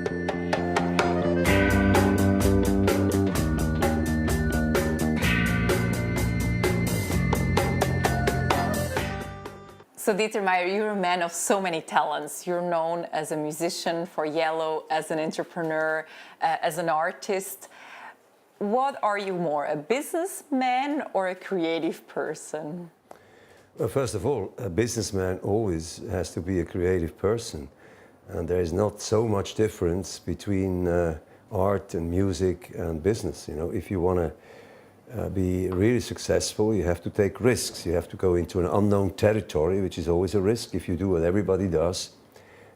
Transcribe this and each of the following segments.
So Dieter Meier, you're a man of so many talents. You're known as a musician for Yellow, as an entrepreneur, as an artist. What are you more, a businessman or a creative person? Well, first of all, a businessman always has to be a creative person. And there is not so much difference between art and music and business. You know, if you want to be really successful, you have to take risks. You have to go into an unknown territory, which is always a risk. If you do what everybody does,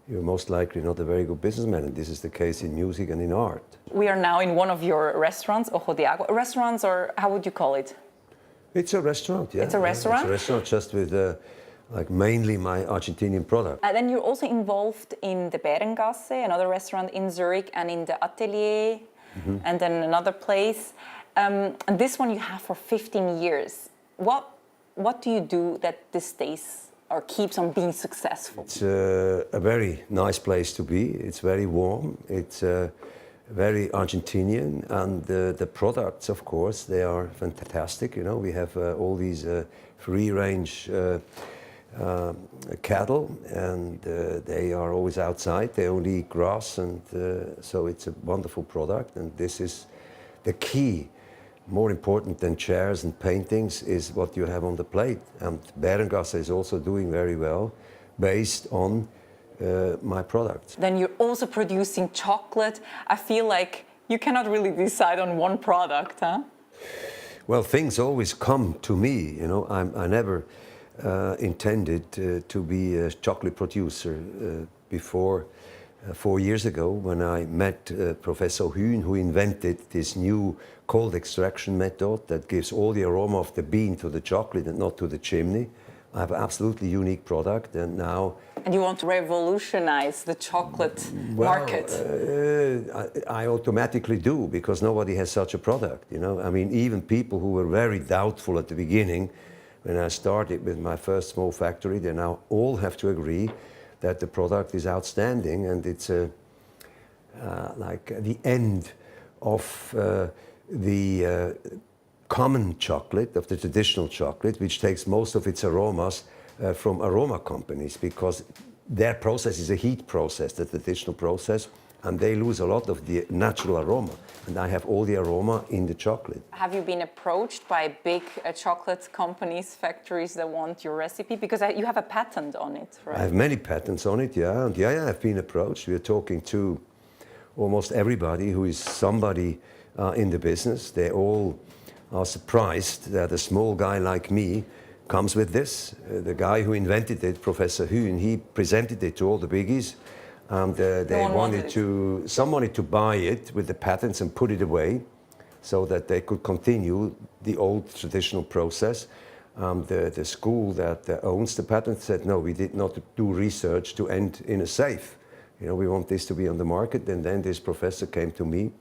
you're most likely not a very good businessman, and this is the case in music and in art. We are now in one of your restaurants, Ojo de Agua. Restaurants, or how would you call it? It's a restaurant, yeah. It's a restaurant? It's a restaurant just with like mainly my Argentinian product. And then you're also involved in the Bärengasse, another restaurant in Zurich, and in the Atelier, and then another place. And this one you have for 15 years. What do you do that this stays or keeps on being successful? It's a very nice place to be. It's very warm. It's very Argentinian, and the products, of course, they are fantastic. You know, we have all these free-range cattle, and they are always outside. They only eat grass, and so it's a wonderful product. And this is the key. More important than chairs and paintings is what you have on the plate. And Bärengasse is also doing very well based on my products. Then you're also producing chocolate. I feel like you cannot really decide on one product, huh? Well, things always come to me. You know, I never intended to be a chocolate producer before 4 years ago, when I met Professor Hühn, who invented this new cold extraction method that gives all the aroma of the bean to the chocolate and not to the chimney. I have an absolutely unique product, and now... And you want to revolutionize the chocolate market? I automatically do, because nobody has such a product, you know. I mean, even people who were very doubtful at the beginning, when I started with my first small factory, they now all have to agree that the product is outstanding, and it's like the end of the common chocolate, of the traditional chocolate, which takes most of its aromas from aroma companies, because their process is a heat process, the traditional process, and they lose a lot of the natural aroma. And I have all the aroma in the chocolate. Have you been approached by big chocolate companies, factories that want your recipe? Because you have a patent on it, right? I have many patents on it, yeah. And yeah, I've been approached. We're talking to almost everybody who is somebody in the business. They all are surprised that a small guy like me comes with this. The guy who invented it, Professor Hühn, he presented it to all the biggies. And some wanted to buy it with the patents and put it away so that they could continue the old traditional process. The school that owns the patent said, no, we did not do research to end in a safe. You know, we want this to be on the market. And then this professor came to me,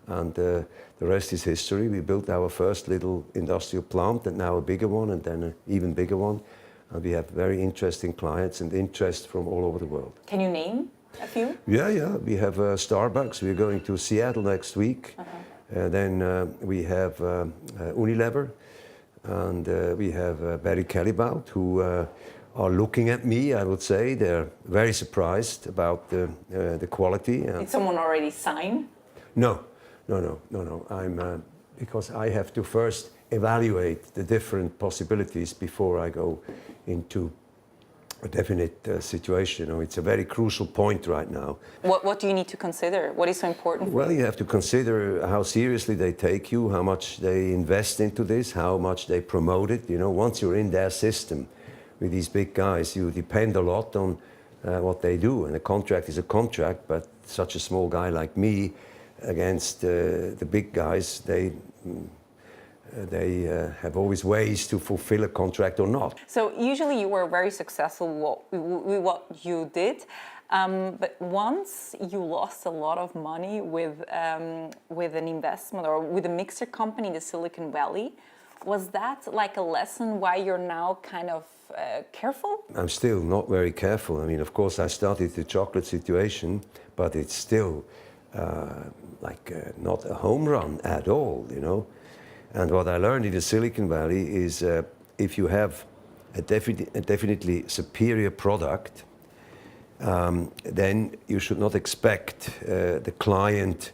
and the rest is history. We built our first little industrial plant, and now a bigger one, and then an even bigger one. And we have very interesting clients and interest from all over the world. Can you name a few? Yeah. We have Starbucks. We're going to Seattle next week. Then we have Unilever, and we have Barry Callebaut, who are looking at me. I would say they're very surprised about the quality. Did someone already sign? No. I'm because I have to first evaluate the different possibilities before I go into a definite situation. You know, it's a very crucial point right now. What do you need to consider? What is so important? Well, you have to consider how seriously they take you, how much they invest into this, how much they promote it. You know, once you're in their system with these big guys, you depend a lot on what they do. And a contract is a contract, but such a small guy like me against the big guys, they have always ways to fulfill a contract or not. So usually you were very successful with what you did, but once you lost a lot of money with an investment or with a mixer company in the Silicon Valley. Was that like a lesson why you're now kind of careful? I'm still not very careful. I mean, of course, I studied the chocolate situation, but it's still not a home run at all, you know. And what I learned in the Silicon Valley is if you have a definitely superior product, then you should not expect the client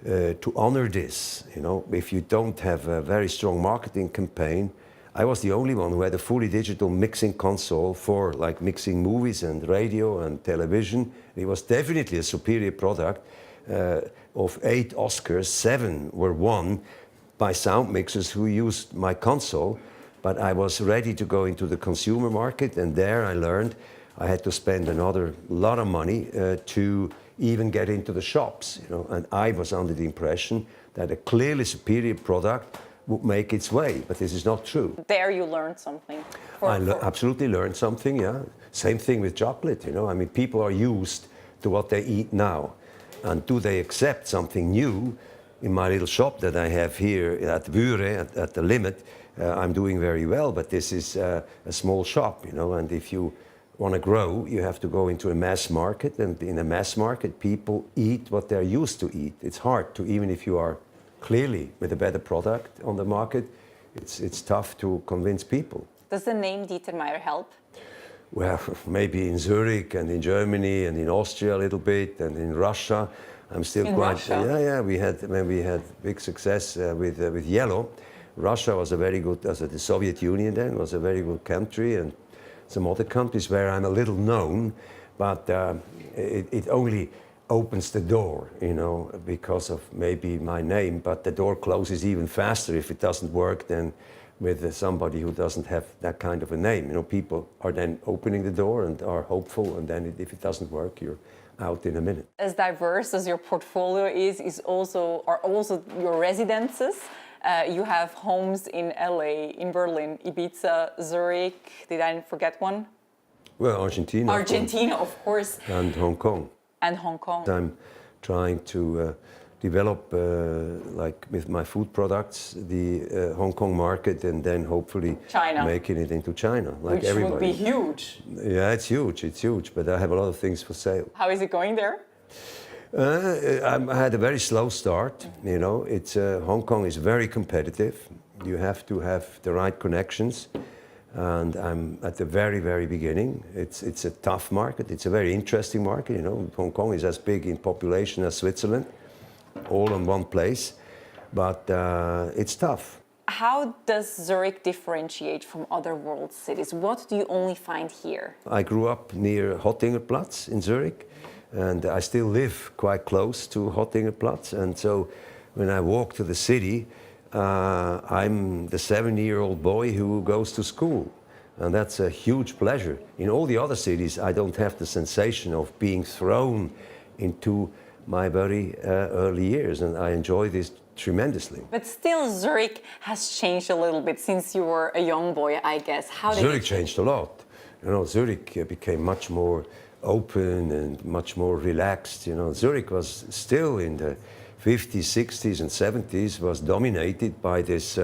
to honor this. You know, if you don't have a very strong marketing campaign. I was the only one who had a fully digital mixing console for like mixing movies and radio and television. It was definitely a superior product. Of 8 Oscars, 7 were won by sound mixers who used my console. But I was ready to go into the consumer market, and there I learned I had to spend another lot of money to even get into the shops. You know, and I was under the impression that a clearly superior product would make its way, but this is not true. There you learned something. Absolutely learned something, yeah. Same thing with chocolate, you know. I mean, people are used to what they eat now. And do they accept something new? In my little shop that I have here at Zurich, at the limit, I'm doing very well, but this is a small shop, you know, and if you want to grow, you have to go into a mass market, and in a mass market, people eat what they're used to eat. It's hard to, even if you are clearly with a better product on the market, it's tough to convince people. Does the name Dieter Meier help? Well, maybe in Zurich and in Germany and in Austria a little bit and in Russia. I'm still Russia? Yeah. We had big success with yellow. Russia was a very good, the Soviet Union then was a very good country, and some other countries where I'm a little known, but it only opens the door, you know, because of maybe my name, but the door closes even faster if it doesn't work than with somebody who doesn't have that kind of a name. You know, people are then opening the door and are hopeful, and then if it doesn't work, you're out in a minute. As diverse as your portfolio are also your residences. You have homes in LA, in Berlin, Ibiza, Zurich. Did I forget one? Well, Argentina. Argentina, of course. And Hong Kong. And Hong Kong. I'm trying to develop, like with my food products, the Hong Kong market, and then hopefully China. Making it into China, like Which everybody. Would be huge. Yeah, it's huge, but I have a lot of things for sale. How is it going there? I had a very slow start, you know. It's Hong Kong is very competitive. You have to have the right connections. And I'm at the very, very beginning. It's a tough market. It's a very interesting market. You know, Hong Kong is as big in population as Switzerland, all in one place. But it's tough. How does Zurich differentiate from other world cities? What do you only find here? I grew up near Hottingerplatz in Zurich, and I still live quite close to Hottingerplatz. And so when I walk to the city, I'm the 7-year-old boy who goes to school, and that's a huge pleasure. In all the other cities, I don't have the sensation of being thrown into my very early years, and I enjoy this tremendously. But still, Zurich has changed a little bit since you were a young boy, I guess. How did Zurich changed a lot. You know, Zurich became much more open and much more relaxed. You know, Zurich was still in the 50s, 60s and 70s was dominated by this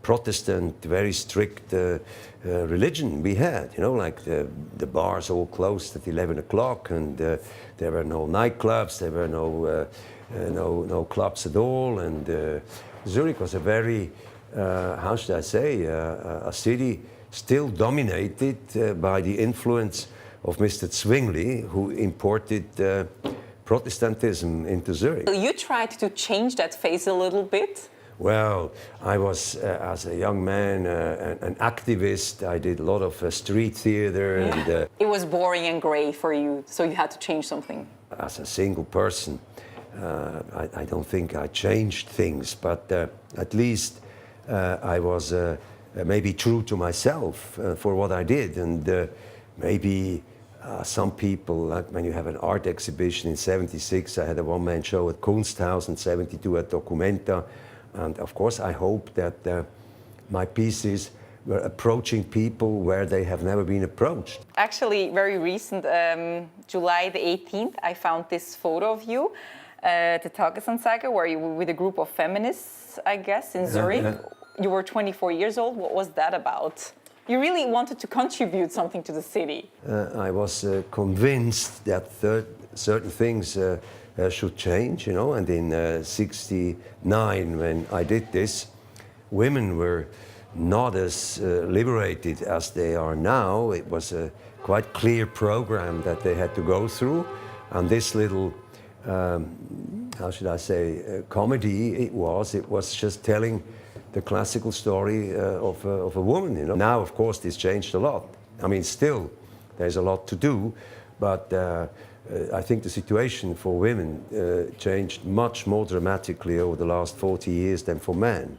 Protestant, very strict religion we had, you know, like the bars all closed at 11 o'clock, and there were no nightclubs, there were no clubs at all, and Zurich was a very, how should I say, a city still dominated by the influence of Mr. Zwingli, who imported Protestantism into Zurich. You tried to change that face a little bit. Well, I was, as a young man, an activist. I did a lot of street theater. Yeah. And it was boring and grey for you, so you had to change something. As a single person, I don't think I changed things, but at least I was maybe true to myself for what I did. And maybe some people, like when you have an art exhibition in 76, I had a one-man show at Kunsthaus, in 72 at Documenta. And of course, I hope that my pieces were approaching people where they have never been approached. Actually, very recent, July the 18th, I found this photo of you, the Tagesanzeiger, where you were with a group of feminists, I guess, in Zurich. Yeah. You were 24 years old. What was that about? You really wanted to contribute something to the city. I was convinced that certain things should change, you know, and in '69, when I did this, women were not as liberated as they are now. It was a quite clear program that they had to go through, and this little, how should I say, comedy it was just telling the classical story of a woman, you know. Now, of course, this changed a lot. I mean, still, there's a lot to do, but I think the situation for women changed much more dramatically over the last 40 years than for men.